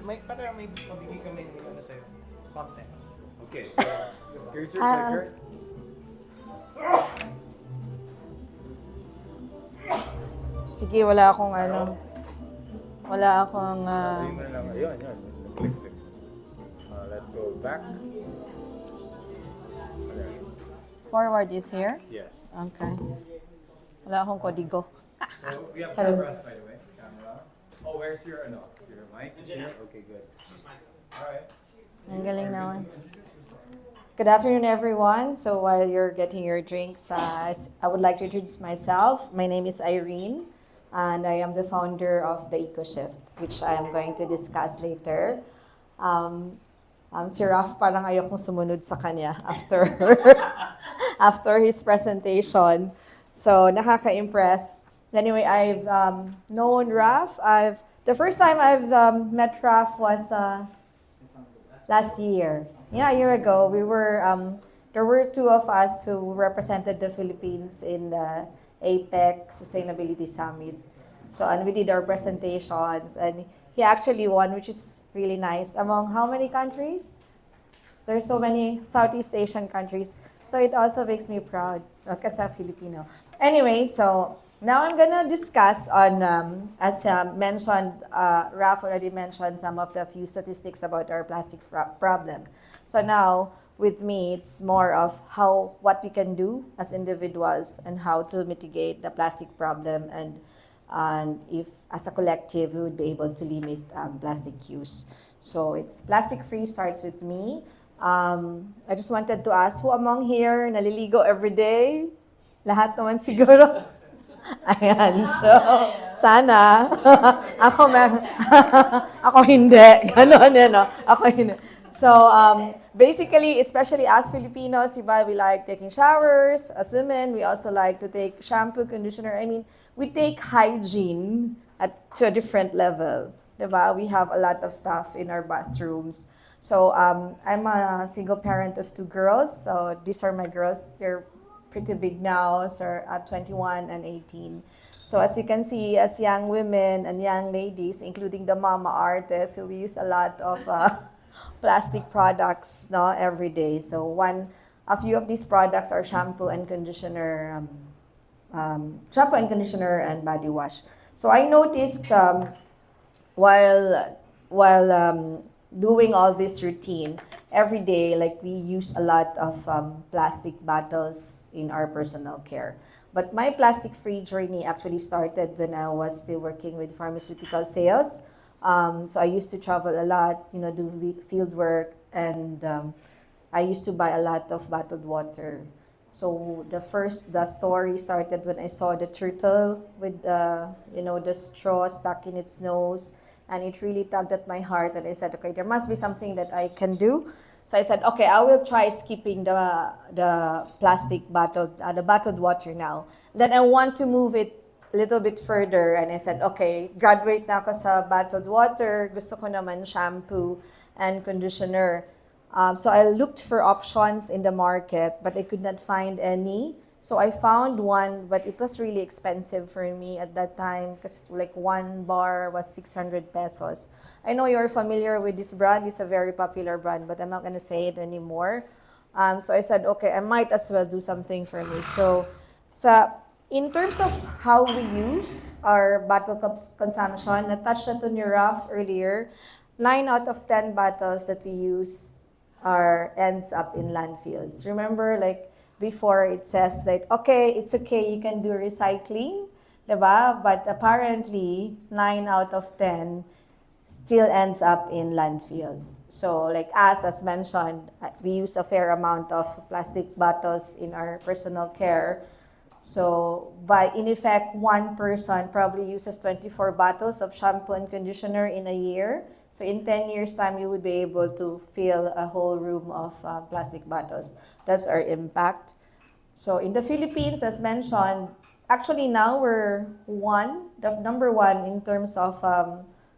may mabigay kami ng sa'yo. Content. Okay, so here's your clicker. Sige, wala akong wala akong Ayun mo na lang. Ayun. Click. Let's go back. Okay. forward is here. Yes. Okay. Wala akong kodigo. So we have cameras, by the way. Camera. Oh, where's your mic? It's here? Okay, good. Alright. Ang galing naman. Good afternoon, everyone. So while you're getting your drinks, I would like to introduce myself. My name is Irene, and I am the founder of the EcoShift, which I am going to discuss later. Si Raf parang ayokong sumunod sa kanya after after his presentation. So nakaka-impress. Anyway, I've known Raf. The first time I've met Raf was last year. Yeah, a year ago. There were two of us who represented the Philippines in the APEC Sustainability Summit. So, and we did our presentations, and he actually won, which is really nice. Among how many countries? There's so many Southeast Asian countries. So it also makes me proud, kasi Filipino. Anyway, so now I'm gonna discuss on, as mentioned, Raf already mentioned some of the few statistics about our plastic problem. So now, with me, it's more of what we can do as individuals and how to mitigate the plastic problem, and if as a collective we would be able to limit plastic use. So it's plastic free starts with me. I just wanted to ask, who among here naliligo every day? Lahat naman siguro. Ayan, so sana. Ako hindi. Ganon yan, no? Ako hindi. So, basically, especially as Filipinos, diba, we like taking showers. As women, we also like to take shampoo, conditioner. I mean, we take hygiene to a different level. Diba? We have a lot of stuff in our bathrooms. So, I'm a single parent of 2 girls. So, these are my girls. They're pretty big now, so at 21 and 18. So, as you can see, as young women and young ladies, including the mama artists, so we use a lot of plastic products, no, every day. So a few of these products are shampoo and conditioner and body wash. So I noticed while doing all this routine every day, like we use a lot of plastic bottles in our personal care. But my plastic-free journey actually started when I was still working with pharmaceutical sales. So I used to travel a lot, do field work, and I used to buy a lot of bottled water. So the story started when I saw the turtle with the straw stuck in its nose, and it really tugged at my heart. And I said, okay, there must be something that I can do. So I said, okay, I will try skipping the plastic the bottled water now. Then I want to move it a little bit further, and I said, okay, graduate na ako sa bottled water, gusto ko naman shampoo and conditioner. So I looked for options in the market, but I could not find any. So I found one, but it was really expensive for me at that time, because like 1 bar was 600 pesos. I know you're familiar with this brand. It's a very popular brand, but I'm not gonna say it anymore. So I said, okay, I might as well do something for me. So in terms of how we use our bottle consumption, na-touch na to ni Raf earlier, 9 out of 10 bottles that we use ends up in landfills. Remember, like before, it says that, okay, it's okay, you can do recycling, diba? But apparently, 9 out of 10 still ends up in landfills. So like as mentioned, we use a fair amount of plastic bottles in our personal care. So in effect, one person probably uses 24 bottles of shampoo and conditioner in a year. So in 10 years' time, you would be able to fill a whole room of plastic bottles. That's our impact. So in the Philippines, as mentioned, actually now we're the number one in terms of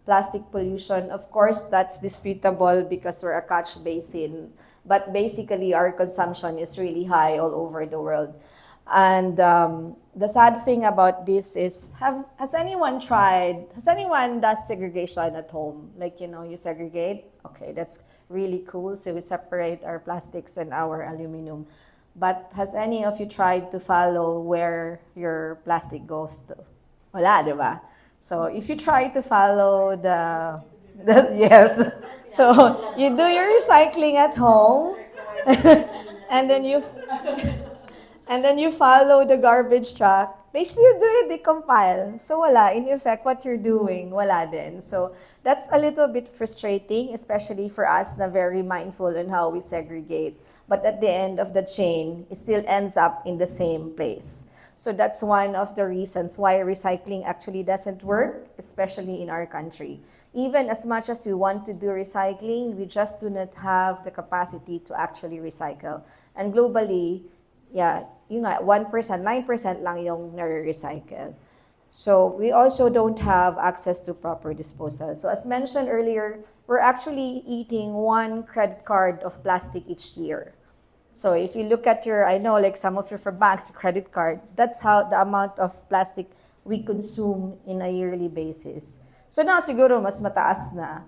plastic pollution. Of course, that's disputable because we're a catch basin. But basically, our consumption is really high all over the world. And the sad thing about this is, has anyone does segregation at home? Like, you segregate, okay, that's really cool. So we separate our plastics and our aluminum. But has any of you tried to follow where your plastic goes to? Wala, di ba? So if you try to follow yes. So you do your recycling at home, and then you follow the garbage truck. They still do it, they compile. So wala, in effect, what you're doing, wala din. So that's a little bit frustrating, especially for us na very mindful in how we segregate. But at the end of the chain, it still ends up in the same place. So that's one of the reasons why recycling actually doesn't work, especially in our country. Even as much as we want to do recycling, we just do not have the capacity to actually recycle. And globally, yeah, 1%, 9% lang yung nare-recycle. So we also don't have access to proper disposal. So as mentioned earlier, we're actually eating 1 credit card of plastic each year. So if you look at I know like some of you for banks, credit card, that's how the amount of plastic we consume in a yearly basis. So now siguro mas mataas na.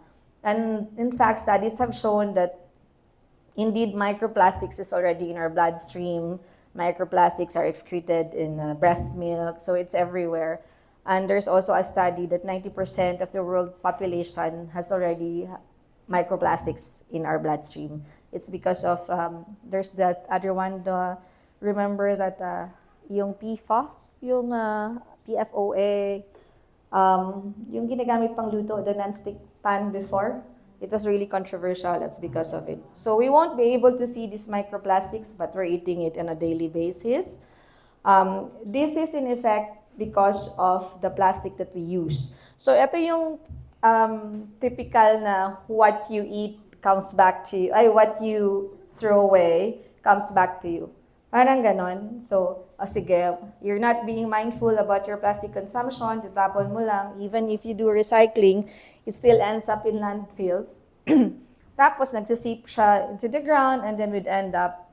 And in fact, studies have shown that indeed microplastics is already in our bloodstream. Microplastics are excreted in breast milk, so it's everywhere. And there's also a study that 90% of the world population has already microplastics in our bloodstream. It's because of, there's that other one, remember that yung PFOS, yung PFOA, yung ginagamit pang luto, the non-stick pan before, it was really controversial. That's because of it. So we won't be able to see these microplastics, but we're eating it on a daily basis. This is in effect because of the plastic that we use. So ito yung typical na what you eat comes back to you, what you throw away comes back to you. Parang ganon. So, sige, you're not being mindful about your plastic consumption, tatapon mo lang. Even if you do recycling, it still ends up in landfills. Tapos, nagsisip siya into the ground, and then we'd end up,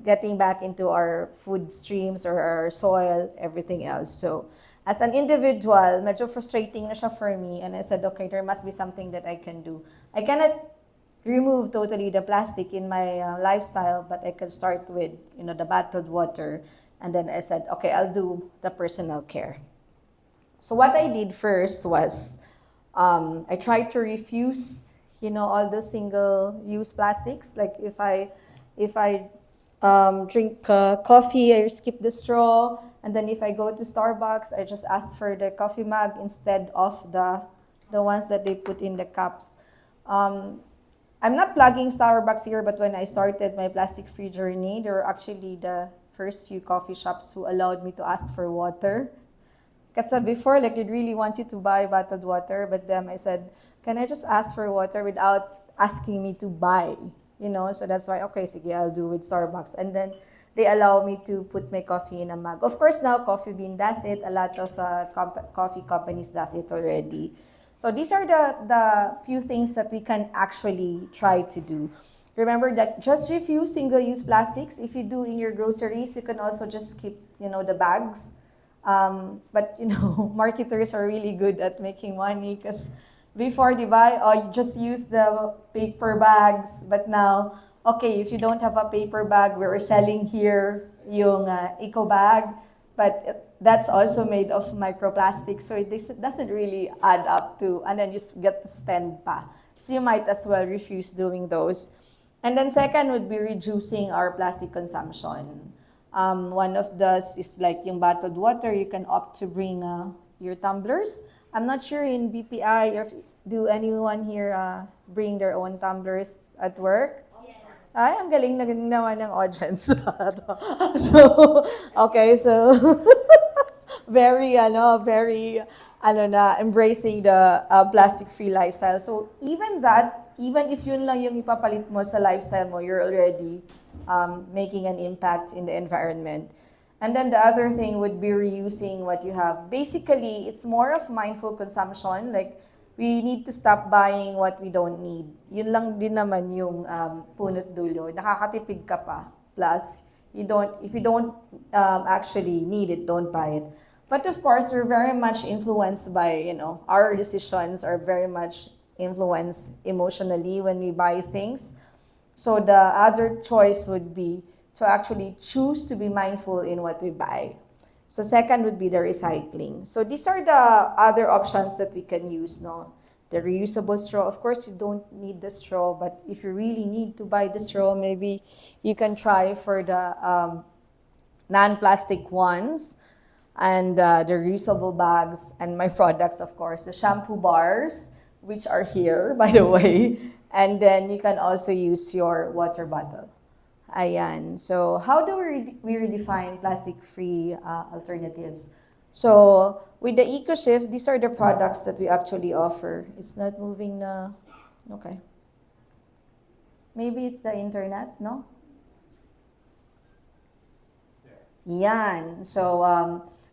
getting back into our food streams or our soil, everything else. So, as an individual, medyo frustrating na siya for me, and I said, okay, there must be something that I can do. I cannot remove totally the plastic in my lifestyle, but I can start with, the bottled water, and then I said, okay, I'll do the personal care. So what I did first was, I tried to refuse, all those single-use plastics. Like if I drink coffee, I skip the straw. And then if I go to Starbucks, I just ask for the coffee mug instead of the ones that they put in the cups. I'm not plugging Starbucks here, but when I started my plastic-free journey, there were actually the first few coffee shops who allowed me to ask for water. Because before, like, they'd really want you to buy bottled water, but then I said, can I just ask for water without asking me to buy? So that's why, okay, sige, I'll do with Starbucks. And then they allow me to put my coffee in a mug. Of course, now Coffee Bean does it. A lot of coffee companies does it already. So these are the few things that we can actually try to do. Remember that just refuse single-use plastics. If you do in your groceries, you can also just keep, the bags. But, marketers are really good at making money because before they buy, you just use the paper bags. But now, okay, if you don't have a paper bag, we're selling here yung eco bag. But that's also made of microplastics, so it doesn't really add up to, and then you get to spend pa. So you might as well refuse doing those. And then second would be reducing our plastic consumption. One of those is like yung bottled water, you can opt to bring your tumblers. I'm not sure in BPI if do anyone here bring their own tumblers at work? Ay, ang galing na naman ng audience. So, okay, so very embracing the plastic-free lifestyle. So even if yun lang yung ipapalit mo sa lifestyle mo, you're already making an impact in the environment. And then the other thing would be reusing what you have. Basically, it's more of mindful consumption. Like, we need to stop buying what we don't need. Yun lang din naman yung punot dulo. Nakakatipid ka pa. Plus, If you don't actually need it, don't buy it. But of course, we're very much influenced by, our decisions are very much influenced emotionally when we buy things. So the other choice would be to actually choose to be mindful in what we buy. So second would be the recycling. So these are the other options that we can use, no? The reusable straw. Of course, you don't need the straw, but if you really need to buy the straw, maybe you can try for the non-plastic ones and the reusable bags and my products, of course, the shampoo bars, which are here, by the way. And then you can also use your water bottle. Ayan. So how do we redefine plastic-free alternatives? So with the EcoShift, these are the products that we actually offer. It's not moving na. Okay. Maybe it's the internet, no? Yan. So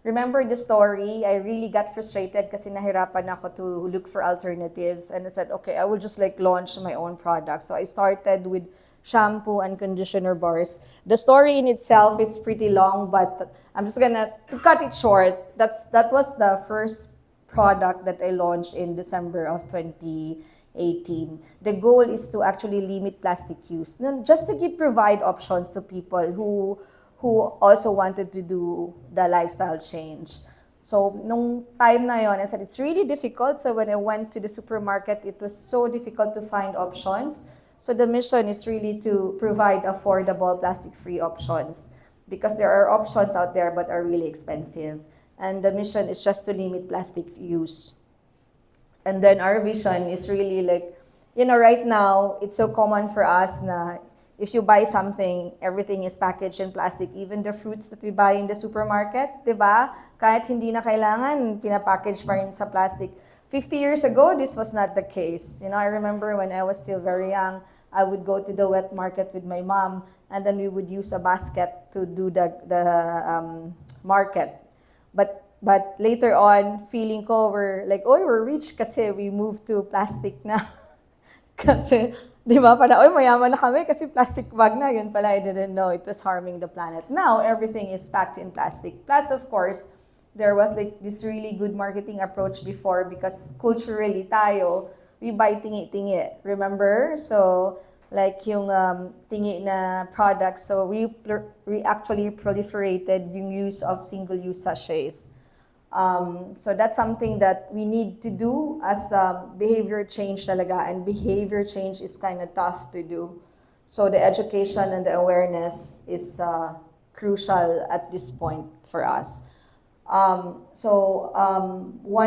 remember the story? I really got frustrated kasi nahirapan ako to look for alternatives. And I said, okay, I will just like launch my own product. So I started with shampoo and conditioner bars. The story in itself is pretty long, but I'm just gonna, to cut it short, that was the first product that I launched in December of 2018. The goal is to actually limit plastic use, just to provide options to people who also wanted to do the lifestyle change. So nung time na yon, I said it's really difficult. So when I went to the supermarket, it was so difficult to find options. So the mission is really to provide affordable plastic-free options because there are options out there but are really expensive. And the mission is just to limit plastic use. And then our vision is really like, right now, it's so common for us na if you buy something, everything is packaged in plastic. Even the fruits that we buy in the supermarket, di ba? Kahit hindi na kailangan, pinapackage pa rin sa plastic. 50 years ago, this was not the case. I remember when I was still very young, I would go to the wet market with my mom, and then we would use a basket to do the market. But later on, feeling ko, we're like, we're rich kasi we moved to plastic na. Kasi, di ba, parang, mayaman na kami kasi plastic bag na. Yun pala, I didn't know it was harming the planet. Now, everything is packed in plastic. Plus, of course, there was like this really good marketing approach before because culturally tayo, we buy tingi-tingi. Remember? So, like yung tingi na products. So, we actually proliferated yung use of single-use sachets. So that's something that we need to do as behavior change talaga. And behavior change is kind of tough to do. So the education and the awareness is crucial at this point for us. One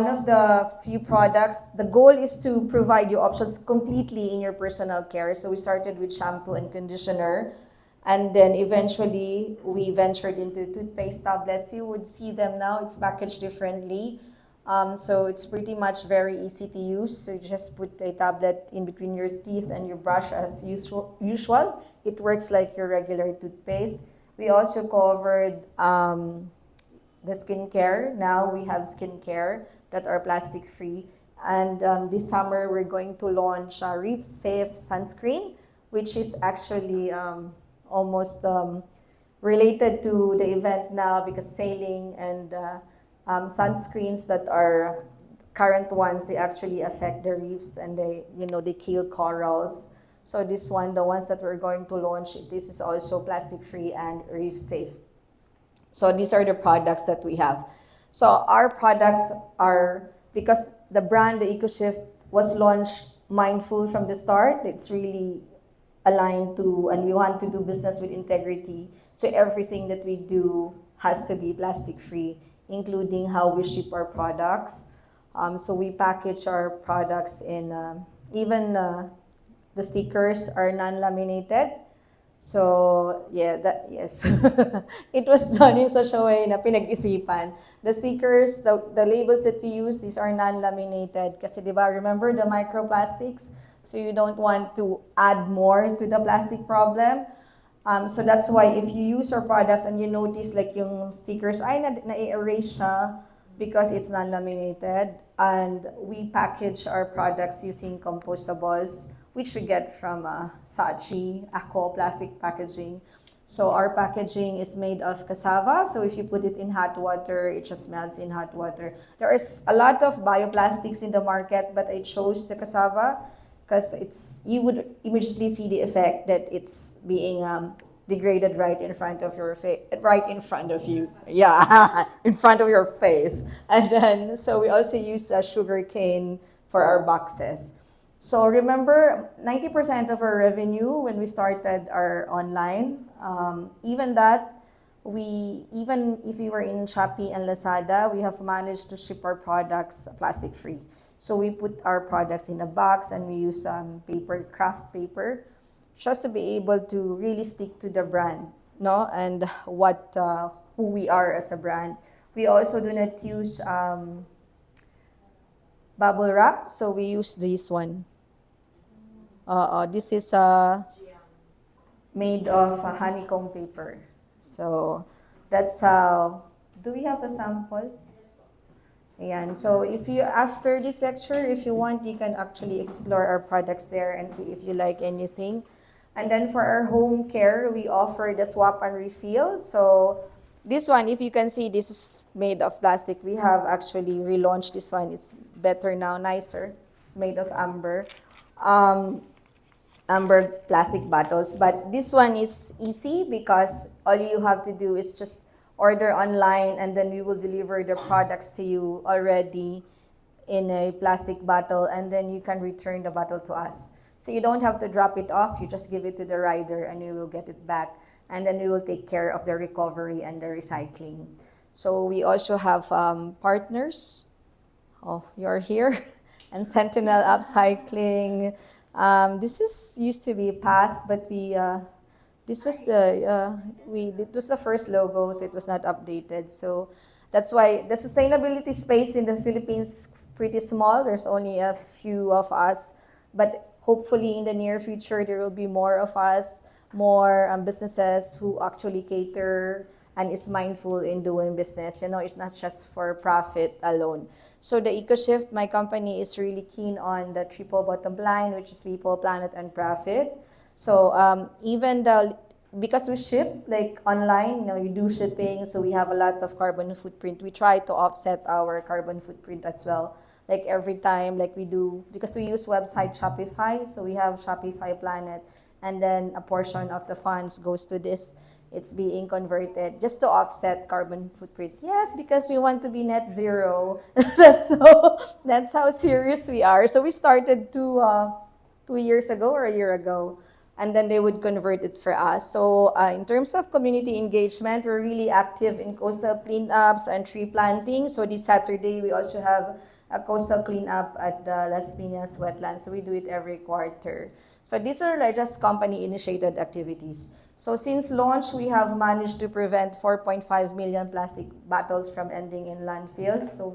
of the few products, the goal is to provide you options completely in your personal care. So we started with shampoo and conditioner. And then eventually, we ventured into toothpaste tablets. You would see them now. It's packaged differently. So it's pretty much very easy to use. So you just put a tablet in between your teeth and your brush as usual. It works like your regular toothpaste. We also covered the skincare. Now we have skincare that are plastic-free. And this summer, we're going to launch a reef-safe sunscreen, which is actually almost related to the event now because sailing and sunscreens that are current ones, they actually affect the reefs and they kill corals. So this one, the ones that we're going to launch, this is also plastic-free and reef-safe. So these are the products that we have. So our products are, because the brand, the EcoShift, was launched mindful from the start. It's really aligned to, and we want to do business with integrity. So everything that we do has to be plastic-free, including how we ship our products. So we package our products in, even the stickers are non-laminated. So yeah, yes. It was done in such a way na pinag-isipan. The stickers, the labels that we use, these are non-laminated. Kasi diba, remember the microplastics? So you don't want to add more to the plastic problem. So that's why if you use our products and you notice like yung stickers, ay na-erase siya because it's non-laminated. And we package our products using compostables, which we get from Saatchi, Ako Plastic Packaging. So our packaging is made of cassava. So if you put it in hot water, it just melts in hot water. There is a lot of bioplastics in the market, but I chose the cassava because you would immediately see the effect that it's being degraded right in front of your face, right in front of you. Yeah, in front of your face. And then, so we also use sugar cane for our boxes. So remember, 90% of our revenue when we started our online, even if we were in Shopee and Lazada, we have managed to ship our products plastic free. So we put our products in a box and we use craft paper, just to be able to really stick to the brand, no, and who we are as a brand. We also do not use bubble wrap, so we use this one. This is made of honeycomb paper. So that's how. Do we have a sample? Ayan. So after this lecture, if you want, you can actually explore our products there and see if you like anything. And then for our home care, we offer the swap and refill. So this one, if you can see, this is made of plastic. We have actually relaunched this one. It's better now, nicer. It's made of amber plastic bottles. But this one is easy because all you have to do is just order online and then we will deliver the products to you already in a plastic bottle, and then you can return the bottle to us. So you don't have to drop it off, you just give it to the rider and you will get it back. And then we will take care of the recovery and the recycling. So we also have partners. Oh, you're here. And Sentinel Upcycling. This used to be past, but this was it was the first logo, so it was not updated. So that's why the sustainability space in the Philippines is pretty small. There's only a few of us, but hopefully in the near future there will be more of us, more businesses who actually cater and is mindful in doing business. It's not just for profit alone. So the EcoShift, my company, is really keen on the triple bottom line, which is people, planet, and profit. So because we ship like online, you do shipping, so we have a lot of carbon footprint. We try to offset our carbon footprint as well. Like every time, like we do, because we use website Shopify, so we have Shopify Planet, and then a portion of the funds goes to this. It's being converted just to offset carbon footprint. Yes, because we want to be net zero. That's how serious we are. So we started 2 years ago or a year ago, and then they would convert it for us. So in terms of community engagement, we're really active in coastal cleanups and tree planting. So this Saturday, we also have a coastal cleanup at the Las Piñas wetlands. So we do it every quarter. So these are like just company-initiated activities. So since launch, we have managed to prevent 4.5 million plastic bottles from ending in landfills. So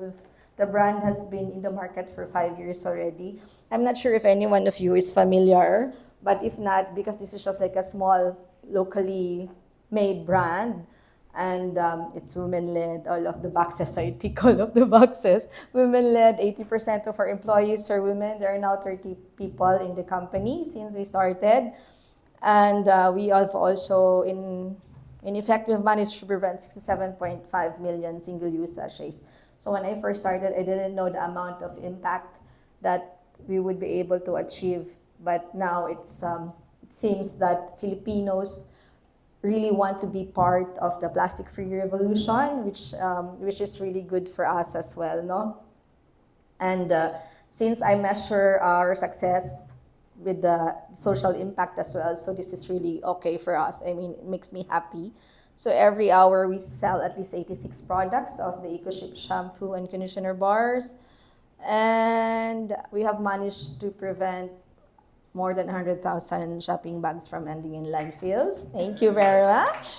the brand has been in the market for 5 years already. I'm not sure if any one of you is familiar, but if not, because this is just like a small, locally made brand, and it's women-led. All of the boxes, I tick all of the boxes. Women-led, 80% of our employees are women. There are now 30 people in the company since we started. And we have also, in effect, we've managed to prevent 67.5 million single-use sachets. So when I first started, I didn't know the amount of impact that we would be able to achieve. But now it seems that Filipinos really want to be part of the plastic-free revolution, which is really good for us as well, no? And since I measure our success with the social impact as well, so this is really okay for us. I mean, it makes me happy. So every hour we sell at least 86 products of the EcoShift shampoo and conditioner bars, and we have managed to prevent more than 100,000 shopping bags from ending in landfills. Thank you very much.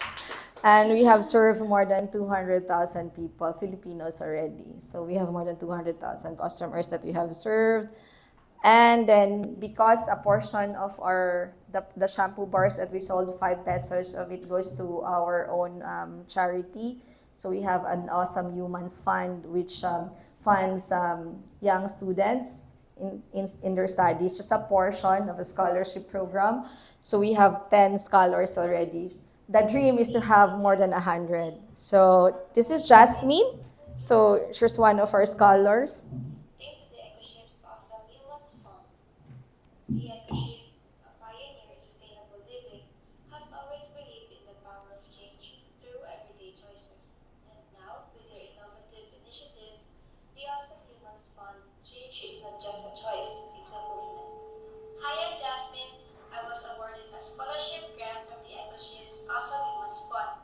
And we have served more than 200,000 people, Filipinos already. So we have more than 200,000 customers that we have served. And then because a portion of the shampoo bars that we sold, 5 pesos of it goes to our own charity. So we have an awesome humans fund which funds young students in their studies, just a portion of a scholarship program. So we have 10 scholars already the dream is to have more than 100. So this is Jasmine. So she's one of our scholars. Thanks to the EcoShift's awesome Human's Fund. The EcoShift, a pioneer in sustainable living, has always believed in the power of change through everyday choices. And now, with their innovative initiative, the Awesome Humans Fund, change is not just a choice, it's a movement. Hi, I'm Jasmine. I was awarded a scholarship grant from the EcoShift's Awesome Humans Fund.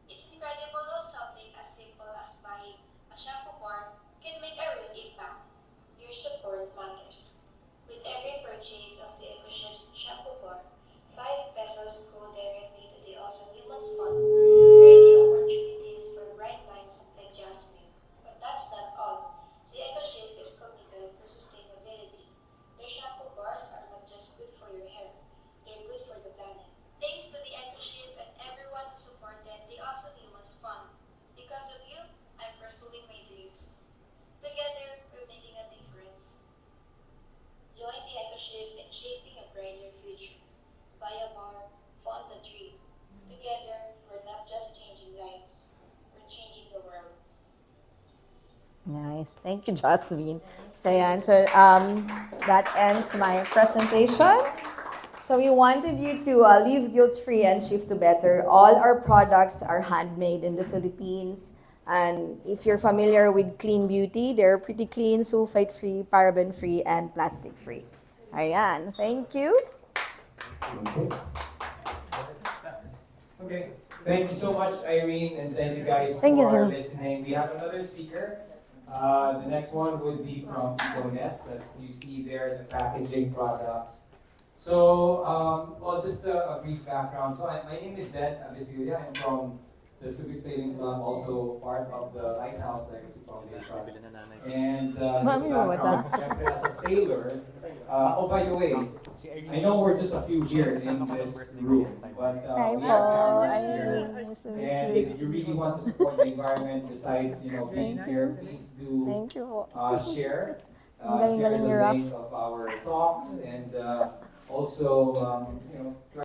It's incredible how something as simple as buying a shampoo bar can make a real impact. Your support matters. With every purchase of the EcoShift's shampoo bar, 5 pesos go directly to the Awesome Humans Fund, creating opportunities for bright minds like Jasmine. But that's not all. The EcoShift is committed to sustainability. Their shampoo bars are not just good for your hair, they're good for the planet. Thanks to the EcoShift and everyone who supported the Awesome Humans Fund. Because of you, I'm pursuing my dreams. Together, we're making a difference. Join the EcoShift in shaping a brighter future. Buy a bar, fund a tree. Together, we're not just changing lives, we're changing the world. Nice. Thank you, Jasmine. So, yan. So, that ends my presentation. So, we wanted you to live guilt-free and shift to better. All our products are handmade in the Philippines. And if you're familiar with clean beauty, they're pretty clean, sulfite-free, paraben-free, and plastic-free. Ayan. Thank you. Okay. Thank you so much, Irene, and thank you guys Thank you. for listening. We have another speaker. The next one would be from EcoNest, that you see there, the packaging products. So, well, just a brief background. So, my name is Zed Abisuria. I'm from the Civic Saving Club, also part of the Lighthouse Legacy Foundation. And this background, syempre, as a sailor, oh, by the way, I know we're just a few here in this room, but Hi we po. have cameras here. Nice to meet And you. if you really want to support the environment, besides being here, please do Thank you po. share. Ang Share galing-galing the ni Raf. link of our talks and also try